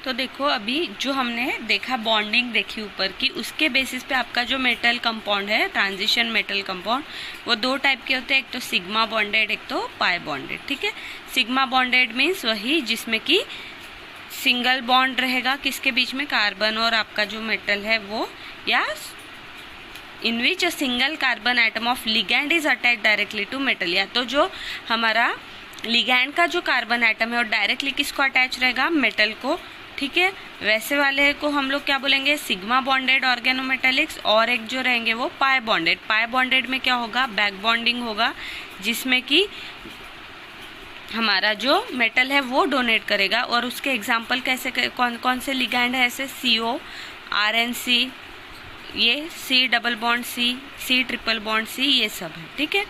तो देखो अभी जो हमने देखा बॉन्डिंग देखी ऊपर की, उसके बेसिस पे आपका जो मेटल कंपाउंड है, ट्रांजिशन मेटल कंपाउंड, वो दो टाइप के होते हैं, एक तो सिग्मा बॉन्डेड, एक तो पाई बॉन्डेड। ठीक है, सिग्मा बॉन्डेड मीन्स वही जिसमें कि सिंगल बॉन्ड रहेगा किसके बीच में, कार्बन और आपका जो मेटल है वो, या in which a single carbon atom of ligand is attach directly to metal, या तो जो हमारा लिगैंड का जो कार्बन एटम है और डायरेक्टली किसको अटैच रहेगा, मेटल को। ठीक है, वैसे वाले को हम लोग क्या बोलेंगे, सिग्मा बॉन्डेड ऑर्गेनोमेटेलिक्स। और एक जो रहेंगे वो पाई बॉन्डेड। पाई बॉन्डेड में क्या होगा, बैक बॉन्डिंग होगा, जिसमें कि हमारा जो मेटल है वो डोनेट करेगा। और उसके एग्जाम्पल कैसे, कौन कौन से लिगैंड है, ऐसे CO, RNC, ये C double bond C triple bond C, ये सब है। ठीक है,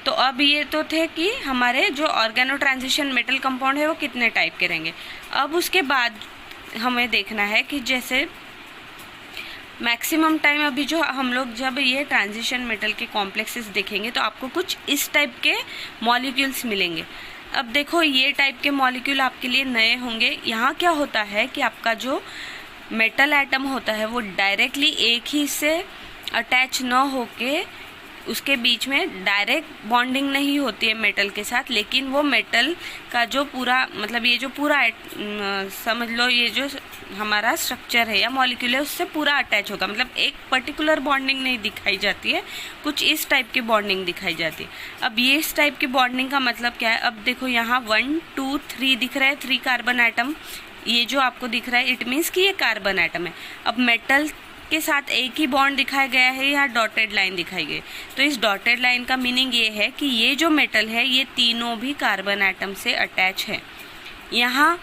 तो अब ये तो थे कि हमारे जो ऑर्गेनो ट्रांजिशन मेटल कंपाउंड है वो कितने टाइप के रहेंगे। अब उसके बाद हमें देखना है कि जैसे मैक्सिमम टाइम अभी जो हम लोग जब ये ट्रांजिशन मेटल के कॉम्प्लेक्सेस देखेंगे तो आपको कुछ इस टाइप के मॉलिक्यूल्स मिलेंगे। अब देखो ये टाइप के मॉलिक्यूल आपके लिए नए होंगे। यहाँ क्या होता है कि आपका जो मेटल एटम होता है वो डायरेक्टली एक ही से अटैच न होके उसके बीच में डायरेक्ट बॉन्डिंग नहीं होती है मेटल के साथ, लेकिन वो मेटल का जो पूरा मतलब ये जो पूरा समझ लो ये जो हमारा स्ट्रक्चर है या मॉलिक्यूल है उससे पूरा अटैच होगा। मतलब एक पर्टिकुलर बॉन्डिंग नहीं दिखाई जाती है, कुछ इस टाइप की बॉन्डिंग दिखाई जाती है। अब ये इस टाइप की बॉन्डिंग का मतलब क्या है, अब देखो यहाँ 1 2 3 दिख रहा है, 3 कार्बन एटम, ये जो आपको दिख रहा है इट मीन्स कि ये कार्बन एटम है। अब मेटल के साथ एक ही बॉन्ड दिखाया गया है, यहाँ डॉटेड लाइन दिखाई गई। तो इस डॉटेड लाइन का मीनिंग ये है कि ये जो मेटल है ये तीनों भी कार्बन एटम से अटैच है। यहाँ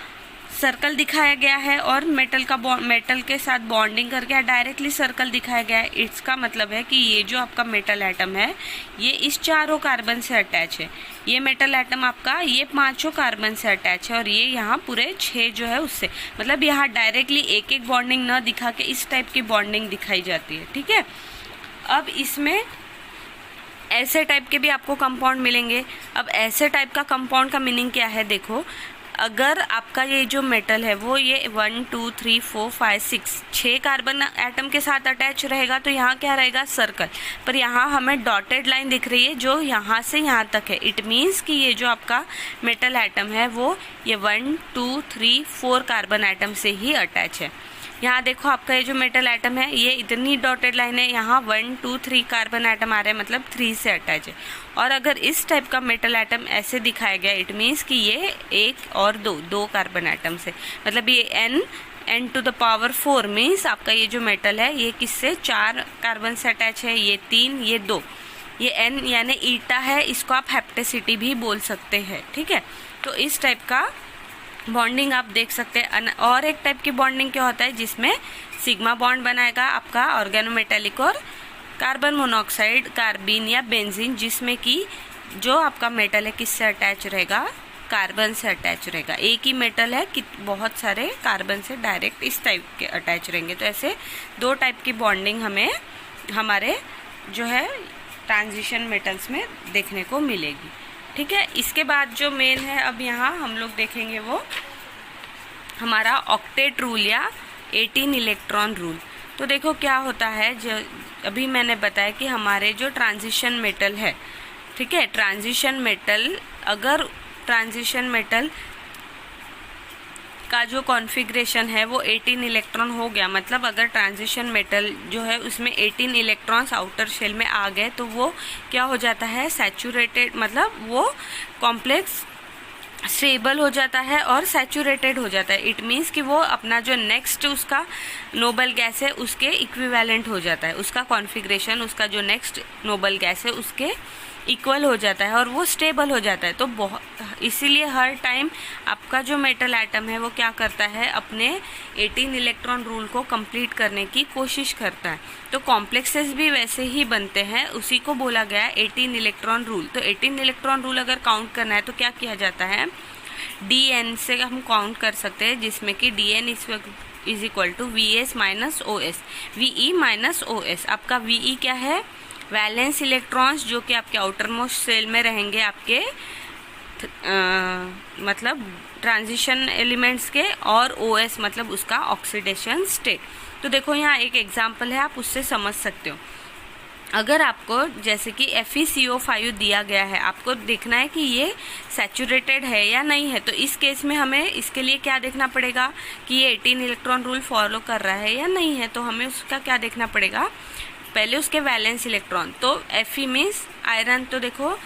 सर्कल दिखाया गया है और मेटल के साथ बॉन्डिंग करके डायरेक्टली सर्कल दिखाया गया है। इसका मतलब है कि ये जो आपका मेटल एटम है ये इस चारों कार्बन से अटैच है। ये मेटल एटम आपका ये 5 कार्बन से अटैच है और ये यहाँ पूरे 6 जो है उससे, मतलब यहाँ डायरेक्टली एक एक बॉन्डिंग न दिखा के इस टाइप की बॉन्डिंग दिखाई जाती है। ठीक है, अब इसमें ऐसे टाइप के भी आपको कंपाउंड मिलेंगे। अब ऐसे टाइप का कंपाउंड का मीनिंग क्या है, देखो अगर आपका ये जो मेटल है वो ये 1 2 3 4 5 6 कार्बन एटम के साथ अटैच रहेगा तो यहाँ क्या रहेगा, सर्कल। पर यहाँ हमें डॉटेड लाइन दिख रही है जो यहाँ से यहाँ तक है। इट मीन्स कि ये जो आपका मेटल एटम है वो ये 1 2 3 4 कार्बन एटम से ही अटैच है। यहाँ देखो आपका ये जो मेटल एटम है ये इतनी डॉटेड लाइन है, यहाँ 1 2 3 कार्बन एटम आ रहे हैं, मतलब 3 से अटैच है। और अगर इस टाइप का मेटल एटम ऐसे दिखाया गया इट मीन्स कि ये 1 और 2 कार्बन एटम से, मतलब ये n to the power 4 means आपका ये जो मेटल है ये किससे 4 कार्बन से अटैच है, ये 3 ये 2, ये n यानी ईटा है, इसको आप हेप्टेसिटी भी बोल सकते हैं। ठीक है, तो इस टाइप का बॉन्डिंग आप देख सकते हैं। और एक टाइप की बॉन्डिंग क्या होता है जिसमें सिग्मा बॉन्ड बनाएगा आपका ऑर्गेनोमेटेलिक और कार्बन मोनोऑक्साइड, कार्बीन या बेंजीन, जिसमें कि जो आपका मेटल है किससे अटैच रहेगा, कार्बन से अटैच रहेगा। एक ही मेटल है कि बहुत सारे कार्बन से डायरेक्ट इस टाइप के अटैच रहेंगे। तो ऐसे 2 टाइप की बॉन्डिंग हमें हमारे जो है ट्रांजिशन मेटल्स में देखने को मिलेगी। ठीक है, इसके बाद जो मेन है अब यहाँ हम लोग देखेंगे वो हमारा ऑक्टेट रूल या 18 इलेक्ट्रॉन रूल। तो देखो क्या होता है, जो अभी मैंने बताया कि हमारे जो ट्रांजिशन मेटल है, ठीक है, ट्रांजिशन मेटल अगर ट्रांजिशन मेटल का जो कॉन्फ़िगरेशन है वो 18 इलेक्ट्रॉन हो गया, मतलब अगर ट्रांजिशन मेटल जो है उसमें 18 इलेक्ट्रॉन्स आउटर शेल में आ गए तो वो क्या हो जाता है, सैचुरेटेड, मतलब वो कॉम्प्लेक्स स्टेबल हो जाता है और सैचुरेटेड हो जाता है। इट मीन्स कि वो अपना जो नेक्स्ट उसका नोबल गैस है उसके इक्विवेलेंट हो जाता है, उसका कॉन्फ़िगरेशन उसका जो नेक्स्ट नोबल गैस है उसके इक्वल हो जाता है और वो स्टेबल हो जाता है। तो बहुत इसीलिए हर टाइम आपका जो मेटल एटम है वो क्या करता है, अपने 18 इलेक्ट्रॉन रूल को कंप्लीट करने की कोशिश करता है। तो कॉम्प्लेक्सेस भी वैसे ही बनते हैं, उसी को बोला गया 18 इलेक्ट्रॉन रूल। तो 18 इलेक्ट्रॉन रूल अगर काउंट करना है तो क्या किया जाता है, DN से हम काउंट कर सकते हैं, जिसमें कि DN is equal to VS minus OS, VE minus OS। आपका VE क्या है, वैलेंस इलेक्ट्रॉन्स जो कि आपके आउटर मोस्ट सेल में रहेंगे, आपके मतलब ट्रांजिशन एलिमेंट्स के, और OS मतलब उसका ऑक्सीडेशन स्टेट। तो देखो यहाँ एक एग्जांपल है, आप उससे समझ सकते हो। अगर आपको जैसे कि FeCO5 दिया गया है, आपको देखना है कि ये सैचुरेटेड है या नहीं है, तो इस केस में हमें इसके लिए क्या देखना पड़ेगा कि ये 18 इलेक्ट्रॉन रूल फॉलो कर रहा है या नहीं है। तो हमें उसका क्या देखना पड़ेगा, पहले उसके वैलेंस इलेक्ट्रॉन। तो Fe मीन्स आयरन। तो देखो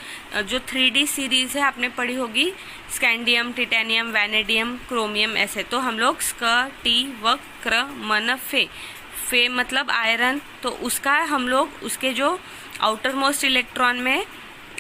जो 3D सीरीज है आपने पढ़ी होगी, स्कैंडियम, टिटेनियम, वैनेडियम, क्रोमियम, ऐसे। तो हम लोग स्क, टी, व, क्र, मन, फे मतलब आयरन। तो उसका हम लोग उसके जो आउटर मोस्ट इलेक्ट्रॉन में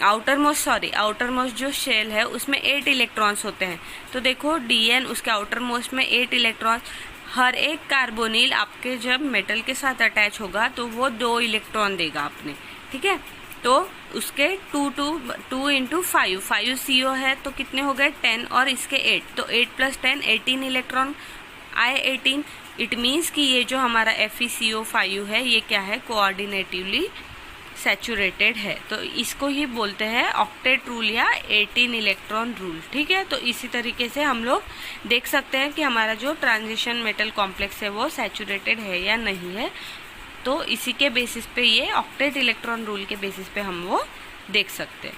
आउटर मोस्ट जो शेल है उसमें 8 इलेक्ट्रॉन्स होते हैं। तो देखो Dn उसके आउटर मोस्ट में 8 इलेक्ट्रॉन्स। हर एक कार्बोनिल आपके जब मेटल के साथ अटैच होगा तो वो 2 इलेक्ट्रॉन देगा आपने, ठीक है। तो उसके 2 इंटू 5 CO है तो कितने हो गए 10, और इसके 8, तो 8 + 10 18 इलेक्ट्रॉन आए 18। इट मीन्स कि ये जो हमारा FeCO5 है ये क्या है, कोऑर्डिनेटिवली सैचुरेटेड है। तो इसको ही बोलते हैं ऑक्टेट रूल या 18 इलेक्ट्रॉन रूल, ठीक है। तो इसी तरीके से हम लोग देख सकते हैं कि हमारा जो ट्रांजिशन मेटल कॉम्प्लेक्स है वो सैचुरेटेड है या नहीं है। तो इसी के बेसिस पे, ये ऑक्टेट इलेक्ट्रॉन रूल के बेसिस पे हम वो देख सकते हैं।